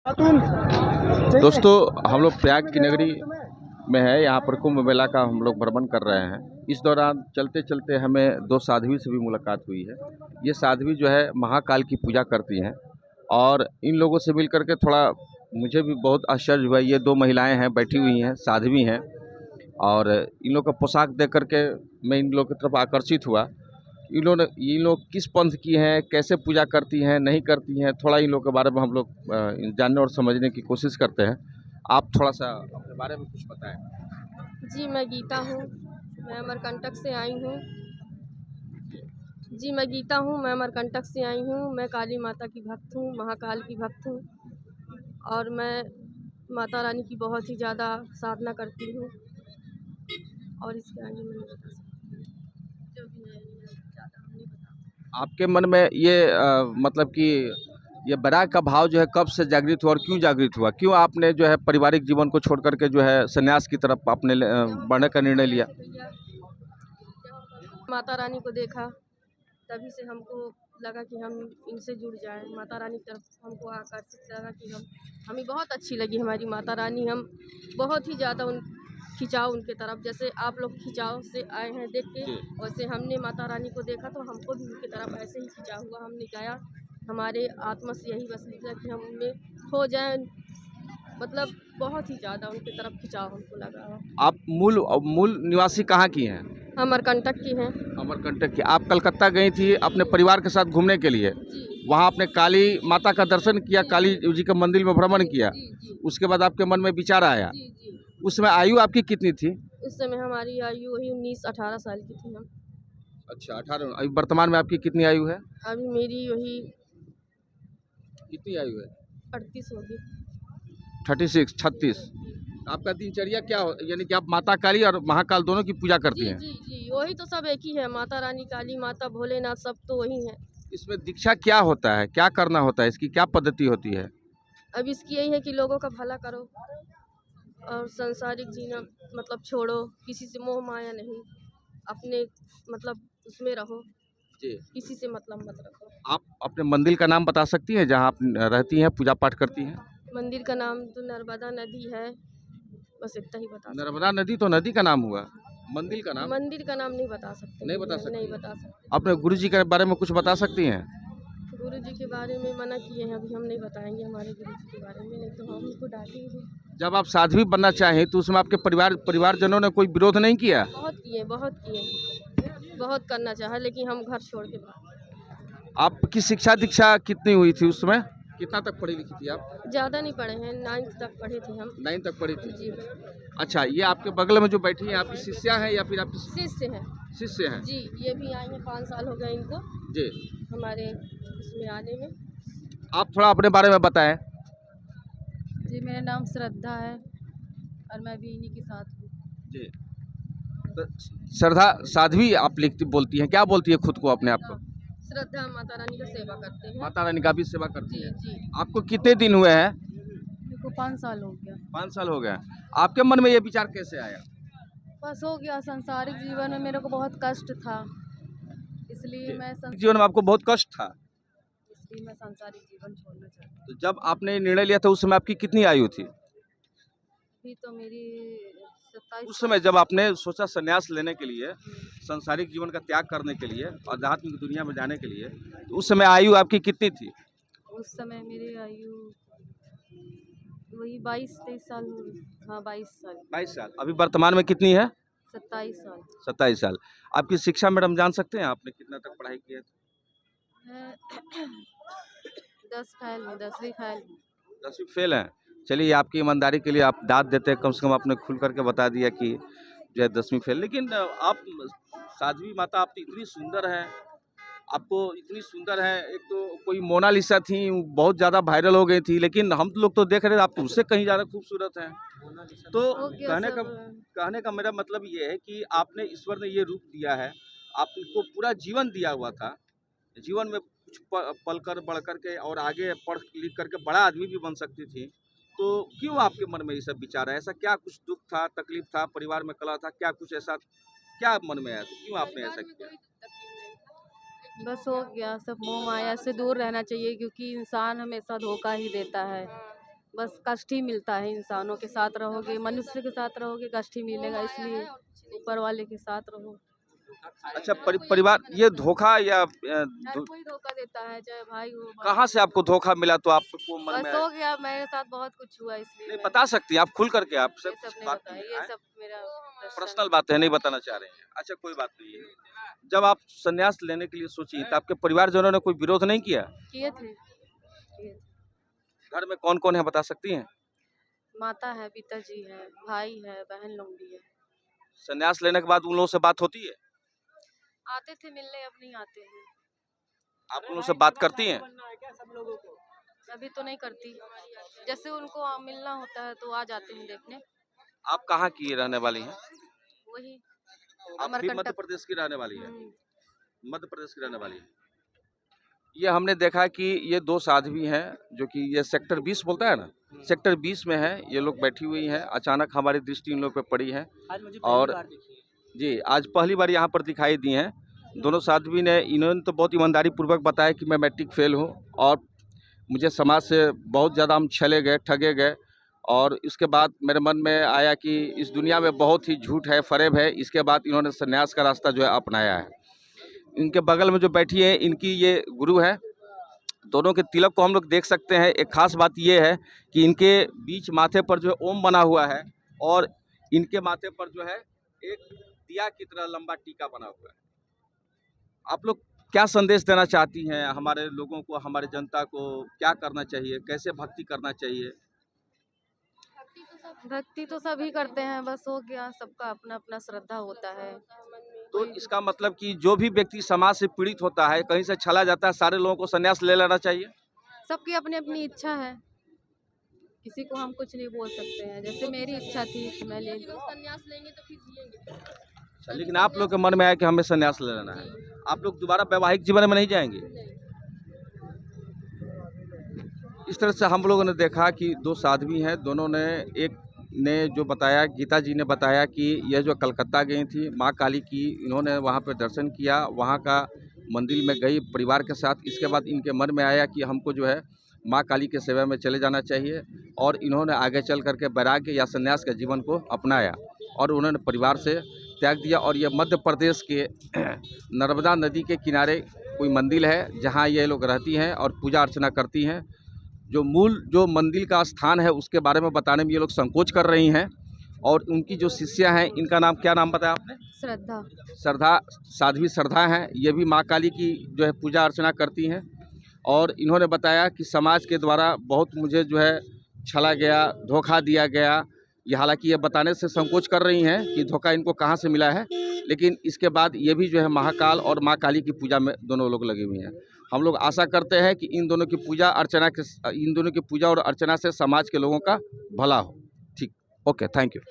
दोस्तों, हम लोग प्रयाग की नगरी में है। यहाँ पर कुंभ मेला का हम लोग भ्रमण कर रहे हैं। इस दौरान चलते चलते हमें दो साध्वी से भी मुलाकात हुई है। ये साध्वी जो है महाकाल की पूजा करती हैं और इन लोगों से मिल करके थोड़ा मुझे भी बहुत आश्चर्य हुआ। ये दो महिलाएं हैं, बैठी हुई हैं, साध्वी हैं और इन लोग का पोशाक देख करके मैं इन लोग की तरफ आकर्षित हुआ। इन लोग किस पंथ की हैं, कैसे पूजा करती हैं, नहीं करती हैं, थोड़ा इन लोग के बारे में हम लोग जानने और समझने की कोशिश करते हैं। आप थोड़ा सा अपने बारे में कुछ बताएं। जी, मैं गीता हूँ। मैं अमरकंटक से आई हूँ। जी, मैं गीता हूँ। मैं अमरकंटक से आई हूँ। मैं काली माता की भक्त हूँ, महाकाल की भक्त हूँ और मैं माता रानी की बहुत ही ज़्यादा साधना करती हूँ और इसके आगे मैं नहीं बता सकती। जो भी मैं ज़्यादा नहीं बता। आपके मन में ये मतलब कि ये वैराग का भाव जो है कब से जागृत हुआ और क्यों जागृत हुआ? क्यों आपने जो है पारिवारिक जीवन को छोड़ करके जो है संन्यास की तरफ अपने बढ़ने का निर्णय लिया? माता रानी को देखा, तभी से हमको लगा कि हम इनसे जुड़ जाएं। माता रानी की तरफ हमको आकर्षित लगा कि हमें बहुत अच्छी लगी हमारी माता रानी। हम बहुत ही ज़्यादा खिंचाव उनके तरफ, जैसे आप लोग खिंचाव से आए हैं देख के, वैसे हमने माता रानी को देखा तो हमको भी उनकी तरफ ऐसे ही खिंचा हुआ। हमने गाया, हमारे आत्मा से यही बस निकला कि हम उनमें खो जाएं। मतलब बहुत ही ज़्यादा उनकी तरफ खिंचाव हमको लगा। आप मूल निवासी कहाँ की हैं? अमरकंटक की हैं। अमरकंटक की। आप कलकत्ता गई थी अपने परिवार के साथ घूमने के लिए। जी वहाँ आपने काली माता का दर्शन किया, काली जी के मंदिर में भ्रमण किया। जी जी उसके बाद आपके मन में विचार आया। जी जी। उस समय आयु आपकी कितनी थी? उस समय हमारी आयु वही 19-18 साल की थी हम। अच्छा, 18। अभी वर्तमान में आपकी कितनी आयु है? अभी मेरी वही कितनी आयु है? 38 होगी। 36, 36। आपका दिनचर्या क्या हो, यानी कि आप माता काली और महाकाल दोनों की पूजा करती जी हैं? जी जी, वही तो सब एक ही है। माता रानी, काली माता, भोलेनाथ, सब तो वही हैं। इसमें दीक्षा क्या होता है, क्या करना होता है, इसकी क्या पद्धति होती है? अब इसकी यही है कि लोगों का भला करो और संसारिक जीना मतलब छोड़ो, किसी से मोह माया नहीं, अपने मतलब उसमें रहो, जी। किसी से मतलब मत रखो। आप अपने मंदिर का नाम बता सकती हैं जहाँ आप रहती हैं, पूजा पाठ करती हैं? मंदिर का नाम तो नर्मदा नदी है, बस इतना ही बता सकते। नर्मदा नदी तो नदी का नाम हुआ, मंदिर का नाम मंदिर का नाम नहीं बता सकते। नहीं बता नहीं सकती हैं। बता सकते। अपने गुरु जी के बारे में कुछ बता सकती हैं? गुरु जी के बारे में मना किए हैं, अभी हम नहीं बताएंगे हमारे गुरु जी के बारे में, नहीं तो हम उनको डांटेंगे। जब आप साध्वी बनना चाहें तो उसमें आपके परिवारजनों ने कोई विरोध नहीं किया? बहुत किए, बहुत करना चाहा, लेकिन हम घर छोड़ के भाग। आपकी शिक्षा दीक्षा कितनी हुई थी उस समय? कितना तक पढ़ी लिखी थी आप? ज़्यादा नहीं पढ़े हैं, 9th तक पढ़े थे हम। 9 तक पढ़ी थी। जी। अच्छा, ये आपके बगल में जो बैठी हैं आपकी शिष्या हैं या फिर आपकी शिष्य हैं। शिष्य हैं? जी, ये भी आई हैं, 5 साल हो गए इनको जी। हमारे इसमें आने में। आप थोड़ा अपने बारे में बताएं। जी, मेरा नाम श्रद्धा है और मैं भी इन्हीं के साथ हूँ। जी। तो श्रद्धा साध्वी आप लिखती बोलती हैं, क्या बोलती है खुद को अपने आप को? श्रद्धा माता रानी का सेवा करते हैं। माता रानी का भी सेवा करती जी है। जी। आपको कितने दिन हुए हैं? मेरे को 5 साल हो गया। 5 साल हो गए हैं। आपके मन में ये विचार कैसे आया? बस हो गया, सांसारिक जीवन में मेरे को बहुत कष्ट था, इसलिए जीवन में आपको बहुत कष्ट था, मैं सांसारिक जीवन छोड़ना चाहती हूँ। तो जब आपने निर्णय लिया था उस समय आपकी कितनी आयु थी? अभी तो मेरी 27 उस समय जब आपने सोचा संन्यास लेने के लिए, सांसारिक जीवन का त्याग करने के लिए, आध्यात्मिक दुनिया में जाने के लिए, तो उस समय आयु आपकी कितनी थी? उस समय मेरी आयु वही 22-23 साल होगी। हाँ, 22 साल। 22 साल। अभी वर्तमान में कितनी है? 27 साल। 27 साल। आपकी शिक्षा मैडम जान सकते हैं आपने कितना तक पढ़ाई की है? मैं 10 फेल हूँ, 10वीं फेल हूँ। 10वीं फेल हैं। चलिए, आपकी ईमानदारी के लिए आप दाद देते हैं, कम से कम आपने खुल करके बता दिया कि जो है 10वीं फेल। लेकिन आप साध्वी माता, आप तो इतनी सुंदर हैं, आपको इतनी सुंदर हैं। एक तो कोई मोनालिसा थी, बहुत ज़्यादा वायरल हो गई थी, लेकिन हम लोग तो देख रहे थे आप तो उससे कहीं ज़्यादा खूबसूरत हैं। तो हो गया कहने का मेरा मतलब ये है कि आपने ईश्वर ने ये रूप दिया है, आपको पूरा जीवन दिया हुआ था। जीवन में कुछ पल कर बढ़ कर के और आगे पढ़ लिख करके बड़ा आदमी भी बन सकती थी। तो क्यों आपके मन में ये सब विचार है? ऐसा क्या कुछ दुःख था, तकलीफ था, परिवार में कलह था, क्या कुछ ऐसा क्या मन में आया? तो क्यों आपने ऐसा किया? बस हो गया, सब मोह माया से दूर रहना चाहिए, क्योंकि इंसान हमेशा धोखा ही देता है। बस कष्ट ही मिलता है। इंसानों के साथ रहोगे, मनुष्य के साथ रहोगे, कष्ट ही मिलेगा, इसलिए ऊपर वाले के साथ रहो। अच्छा, परिवार ये धोखा या हर कोई धोखा देता है, चाहे भाई हो भाई कहाँ से आपको धोखा मिला तो आपको मन में बस आया? हो गया, मेरे साथ बहुत कुछ हुआ, इसलिए नहीं मैं बता सकती हैं आप खुल करके, आप ये सब सब नहीं बात बताया, नहीं ये है, सब मेरा पर्सनल बात है, नहीं बताना चाह रहे हैं। अच्छा कोई बात नहीं है। जब आप संन्यास लेने के लिए सोची तो आपके परिवारजनों ने कोई विरोध नहीं किया? किए थे। घर में कौन कौन है बता सकती हैं? माता है, पिताजी है, भाई है, बहन लोग भी है। संन्यास लेने के बाद उन लोगों से बात होती है? आते थे मिलने, अब नहीं आते हैं। आप उन लोगों से बात करती हैं? अभी तो नहीं करती, जैसे उनको मिलना होता है तो आ जाते हैं देखने। आप कहाँ की रहने वाली हैं? वही आप भी अमरकंटक। मध्य प्रदेश की रहने वाली है? हम्म। मध्य प्रदेश की रहने वाली है। ये हमने देखा कि ये दो साध्वी हैं जो कि ये सेक्टर 20 बोलता है ना, सेक्टर 20 में है, ये लोग बैठी हुई हैं। अचानक हमारी दृष्टि इन लोग पे पड़ी है और जी आज पहली बार यहाँ पर दिखाई दी हैं। दोनों साध्वी ने, इन्होंने तो बहुत ईमानदारी पूर्वक बताया कि मैं मैट्रिक फेल हूँ और मुझे समाज से बहुत ज़्यादा हम छले गए, ठगे गए और इसके बाद मेरे मन में आया कि इस दुनिया में बहुत ही झूठ है, फ़रेब है। इसके बाद इन्होंने संन्यास का रास्ता जो है अपनाया है। इनके बगल में जो बैठी है इनकी ये गुरु है। दोनों के तिलक को हम लोग देख सकते हैं। एक खास बात ये है कि इनके बीच माथे पर जो है ओम बना हुआ है और इनके माथे पर जो है एक दिया की तरह लंबा टीका बना हुआ है। आप लोग क्या संदेश देना चाहती हैं हमारे लोगों को, हमारे जनता को? क्या करना चाहिए, कैसे भक्ति करना चाहिए? भक्ति तो सभी करते हैं, बस हो गया, सबका अपना अपना श्रद्धा होता है। तो इसका मतलब कि जो भी व्यक्ति समाज से पीड़ित होता है, कहीं से छला जाता है, सारे लोगों को संन्यास ले लेना चाहिए? सबकी अपनी अपनी इच्छा है, किसी को हम कुछ नहीं बोल सकते हैं। जैसे मेरी इच्छा थी कि मैं ले लूं। संन्यास लेंगे तो फिर जिएंगे। अच्छा, लेकिन आप लोग के मन में आया कि हमें संन्यास ले लेना है, आप लोग दोबारा वैवाहिक जीवन में नहीं जाएंगे? इस तरह से हम लोगों ने देखा कि दो साध्वी हैं, दोनों ने, एक ने जो बताया, गीता जी ने बताया कि यह जो कलकत्ता गई थी माँ काली की, इन्होंने वहाँ पे दर्शन किया, वहाँ का मंदिर में गई परिवार के साथ। इसके बाद इनके मन में आया कि हमको जो है माँ काली के सेवा में चले जाना चाहिए और इन्होंने आगे चल करके वैराग्य या संन्यास के जीवन को अपनाया और उन्होंने परिवार से त्याग दिया। और ये मध्य प्रदेश के नर्मदा नदी के किनारे कोई मंदिर है जहाँ ये लोग रहती हैं और पूजा अर्चना करती हैं। जो मंदिर का स्थान है उसके बारे में बताने में ये लोग संकोच कर रही हैं और उनकी जो शिष्या हैं, इनका नाम क्या नाम बताया आपने? श्रद्धा। श्रद्धा, साध्वी श्रद्धा हैं। ये भी माँ काली की जो है पूजा अर्चना करती हैं और इन्होंने बताया कि समाज के द्वारा बहुत मुझे जो है छला गया, धोखा दिया गया। ये हालांकि ये बताने से संकोच कर रही हैं कि धोखा इनको कहाँ से मिला है, लेकिन इसके बाद ये भी जो है महाकाल और माँ काली की पूजा में दोनों लोग लगे हुए हैं। हम लोग आशा करते हैं कि इन दोनों की पूजा और अर्चना से समाज के लोगों का भला हो। ठीक, ओके, थैंक यू।